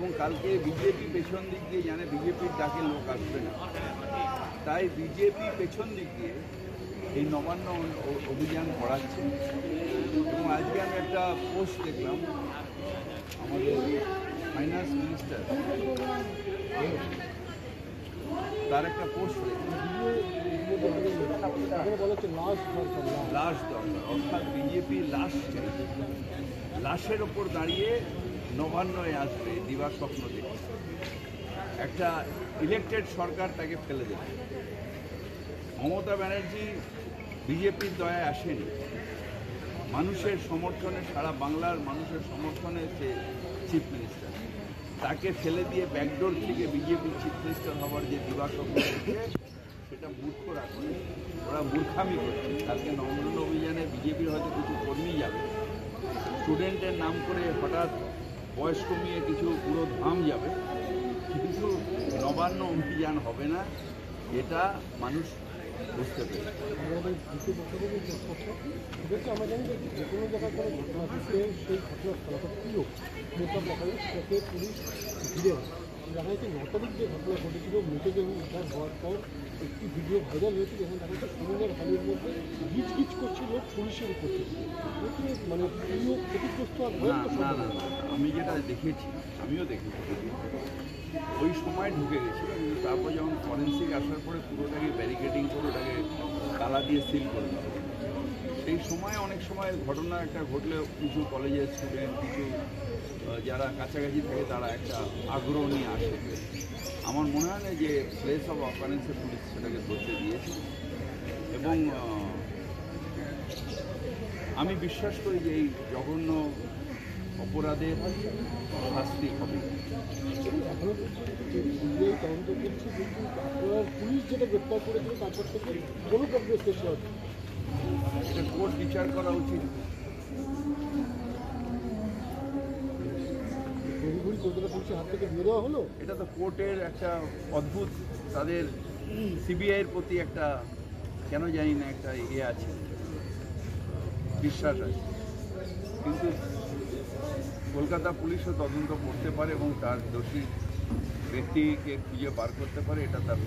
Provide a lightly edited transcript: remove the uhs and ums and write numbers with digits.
এবং কালকে বিজেপি পেছন দিক দিয়ে জানে বিজেপির ডাকে লোক আসবে না, তাই বিজেপি পেছন দিক দিয়ে এই নবান্ন অভিযান করাচ্ছে। এবং আজকে আমি একটা পোস্ট দেখলাম আমাদের ফাইন্যান্স মিনিস্টার, তার একটা পোস্ট লাশ দরকার, অর্থাৎ বিজেপি লাশ চাই, লাশের ওপর দাঁড়িয়ে নবান্নয় আসবে দিবা স্বপ্ন দেখে। একটা ইলেকটেড সরকার তাকে ফেলে দেবে। মমতা ব্যানার্জি বিজেপির দয়ায় আসেনি, মানুষের সমর্থনে, সারা বাংলার মানুষের সমর্থনে সে চিফ মিনিস্টার। তাকে ফেলে দিয়ে ব্যাকডোর থেকে বিজেপির চিফ মিনিস্টার হওয়ার যে দিবা স্বপ্ন দেখছে সেটা মূর্খরা করে, ওরা মূর্খামি করছে। কালকে নবান্ন অভিযানে বিজেপির হয়তো কিছু কর্মী যাবে, স্টুডেন্টের নাম করে হঠাৎ বয়স কমিয়ে কিছু পুরো ধাম যাবে, কিন্তু নবান্ন অভিযান হবে না, এটা মানুষ বুঝতে পেরেছে। আমরা জানি যে কোনো জায়গায় কোনো ঘটনা ঘটলে সেই ঘটনাস্থলটা প্রিয় মোকাবিলায় সেটাকে পুলিশ ঘিরে দেখা যাচ্ছে 9 তারিখ যে ঘটনা ঘটেছিল মৃতদেহ উদ্ধার হওয়ার পর একটি ভিডিও ভাইরাল হয়েছে, যেখানে দেখা যাচ্ছে সুন্দর হলের মধ্যে গিজ করছে লোক পুলিশের উপর থেকে, মানে প্রিয় ক্ষতিগ্রস্ত আর না, আমি যেটা দেখেছি, আমিও দেখেছি, ওই সময় ঢুকে গেছিল, কিন্তু তারপর যখন ফরেন্সিক আসার পরে পুরোটাকে ব্যারিকেডিং করে ওটাকে তালা দিয়ে সিল করে দেওয়া, সেই সময় অনেক সময় ঘটনা একটা ঘটলে কিছু কলেজের স্টুডেন্ট, কিছু যারা কাছাকাছি থাকে তারা একটা আগ্রহ নিয়ে আসে। আমার মনে হয় না যে প্লেস অফ অফারেন্সে পুলিশ সেটাকে ধরতে দিয়েছে, এবং আমি বিশ্বাস করি যে এই জঘন্য অপরাধের শাস্তি হবে। তদন্ত করছে, কিন্তু আপনার পুলিশ যেটা গ্রেপ্তার করেছিল তারপর থেকে কোনো প্রগ্রেস করতে হবে, এটা কোর্ট বিচার করা উচিত। কলকাতা পুলিশের হাত থেকে দিয়ে দেওয়া হলো, এটা তো কোর্টের একটা অদ্ভুত, তাদের সিবিআইয়ের প্রতি একটা কেন জানি না একটা আছে, বিশ্বাস আছে, কিন্তু কলকাতা পুলিশও তদন্ত করতে পারে এবং তার দোষী ব্যক্তিকে খুঁজে বার করতে পারে, এটা তার